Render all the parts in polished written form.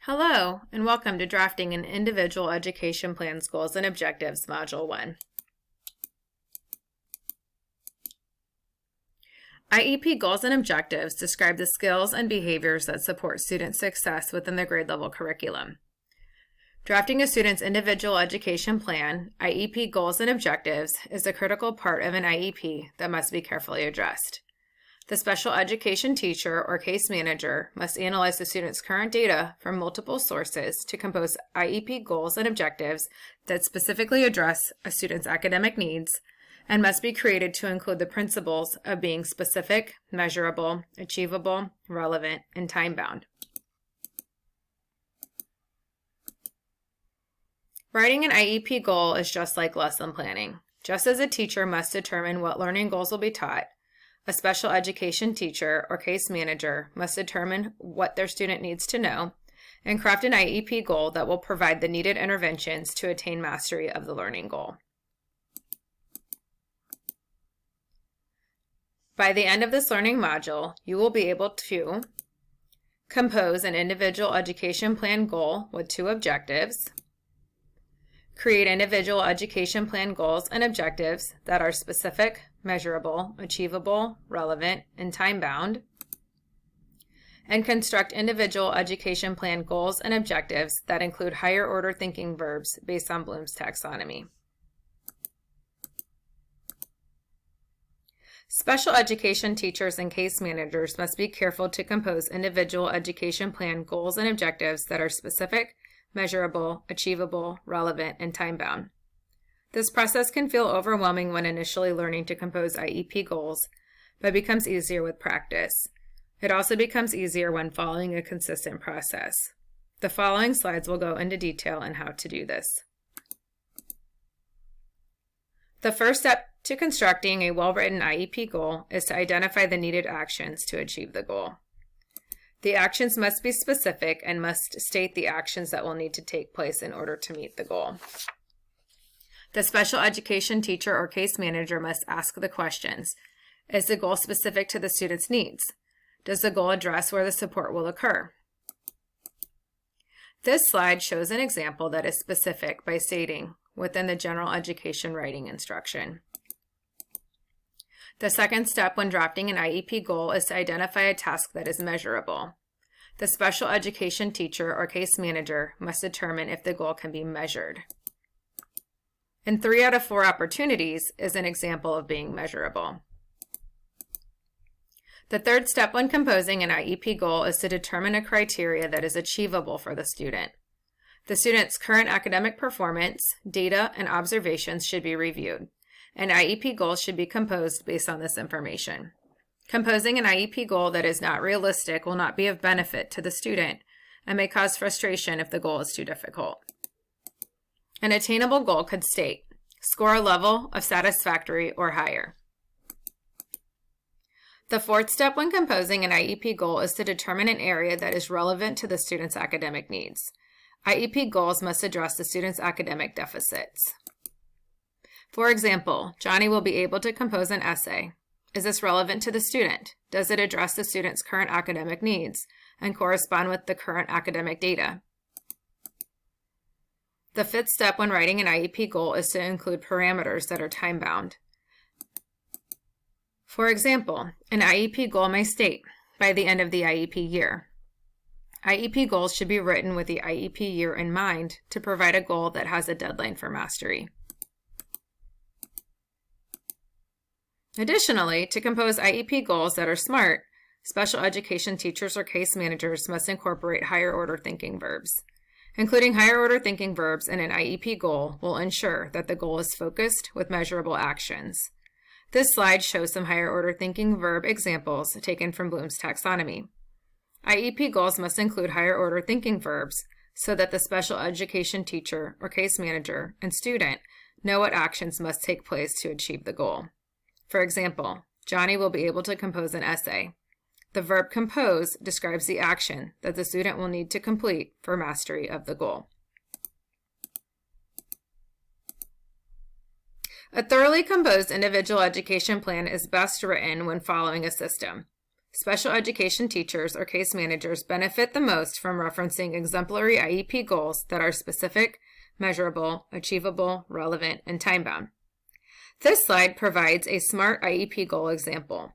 Hello, and welcome to Drafting an Individual Education Plan's Goals and Objectives, Module 1. IEP Goals and Objectives describe the skills and behaviors that support student success within the grade level curriculum. Drafting a student's individual education plan, IEP Goals and Objectives, is a critical part of an IEP that must be carefully addressed. The special education teacher or case manager must analyze the student's current data from multiple sources to compose IEP goals and objectives that specifically address a student's academic needs and must be created to include the principles of being specific, measurable, achievable, relevant, and time-bound. Writing an IEP goal is just like lesson planning. Just as a teacher must determine what learning goals will be taught, a special education teacher or case manager must determine what their student needs to know and craft an IEP goal that will provide the needed interventions to attain mastery of the learning goal. By the end of this learning module, you will be able to compose an individual education plan goal with 2 objectives, create individual education plan goals and objectives that are specific, measurable, achievable, relevant, and time-bound, and construct individual education plan goals and objectives that include higher order thinking verbs based on Bloom's taxonomy. Special education teachers and case managers must be careful to compose individual education plan goals and objectives that are specific, measurable, achievable, relevant, and time-bound. This process can feel overwhelming when initially learning to compose IEP goals, but becomes easier with practice. It also becomes easier when following a consistent process. The following slides will go into detail on how to do this. The first step to constructing a well-written IEP goal is to identify the needed actions to achieve the goal. The actions must be specific and must state the actions that will need to take place in order to meet the goal. The special education teacher or case manager must ask the questions. Is the goal specific to the student's needs? Does the goal address where the support will occur? This slide shows an example that is specific by stating within the general education writing instruction. The second step when drafting an IEP goal is to identify a task that is measurable. The special education teacher or case manager must determine if the goal can be measured. And 3 out of 4 opportunities is an example of being measurable. The third step when composing an IEP goal is to determine a criteria that is achievable for the student. The student's current academic performance, data, and observations should be reviewed, and IEP goals should be composed based on this information. Composing an IEP goal that is not realistic will not be of benefit to the student and may cause frustration if the goal is too difficult. An attainable goal could state, score a level of satisfactory or higher. The fourth step when composing an IEP goal is to determine an area that is relevant to the student's academic needs. IEP goals must address the student's academic deficits. For example, Johnny will be able to compose an essay. Is this relevant to the student? Does it address the student's current academic needs and correspond with the current academic data? The fifth step when writing an IEP goal is to include parameters that are time-bound. For example, an IEP goal may state, by the end of the IEP year. IEP goals should be written with the IEP year in mind to provide a goal that has a deadline for mastery. Additionally, to compose IEP goals that are SMART, special education teachers or case managers must incorporate higher order thinking verbs. Including higher order thinking verbs in an IEP goal will ensure that the goal is focused with measurable actions. This slide shows some higher order thinking verb examples taken from Bloom's taxonomy. IEP goals must include higher order thinking verbs so that the special education teacher or case manager and student know what actions must take place to achieve the goal. For example, Johnny will be able to compose an essay. The verb compose describes the action that the student will need to complete for mastery of the goal. A thoroughly composed individual education plan is best written when following a system. special education teachers or case managers benefit the most from referencing exemplary IEP goals that are specific, measurable, achievable, relevant, and time-bound. This slide provides a SMART IEP goal example.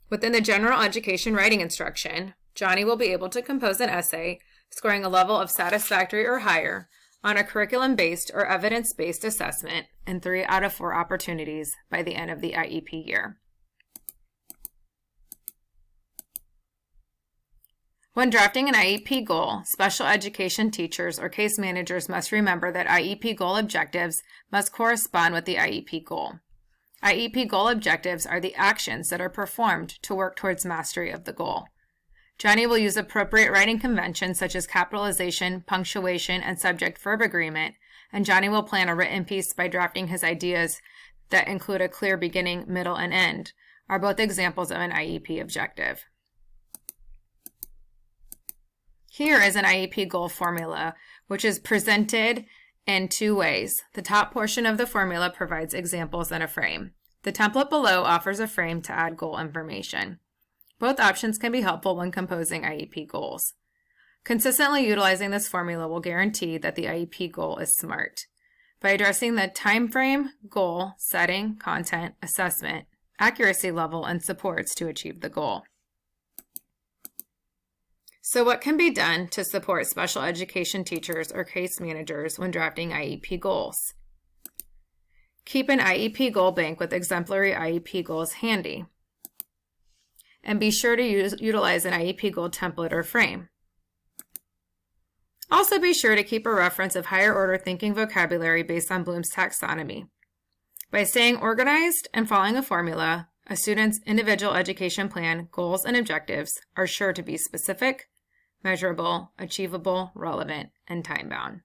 Within the general education writing instruction, Johnny will be able to compose an essay scoring a level of satisfactory or higher on a curriculum-based or evidence-based assessment in 3 out of 4 opportunities by the end of the IEP year. When drafting an IEP goal, special education teachers or case managers must remember that IEP goal objectives must correspond with the IEP goal. IEP goal objectives are the actions that are performed to work towards mastery of the goal. Johnny will use appropriate writing conventions such as capitalization, punctuation, and subject-verb agreement, and Johnny will plan a written piece by drafting his ideas that include a clear beginning, middle, and end, are both examples of an IEP objective. Here is an IEP goal formula, which is presented in 2 ways. The top portion of the formula provides examples and a frame. The template below offers a frame to add goal information. Both options can be helpful when composing IEP goals. Consistently utilizing this formula will guarantee that the IEP goal is SMART. By addressing the time frame, goal, setting, content, assessment, accuracy level, and supports to achieve the goal. So what can be done to support special education teachers or case managers when drafting IEP goals? Keep an IEP goal bank with exemplary IEP goals handy. And be sure to utilize an IEP goal template or frame. Also be sure to keep a reference of higher order thinking vocabulary based on Bloom's taxonomy. By staying organized and following a formula, a student's individual education plan, goals, and objectives are sure to be specific, measurable, achievable, relevant, and time-bound.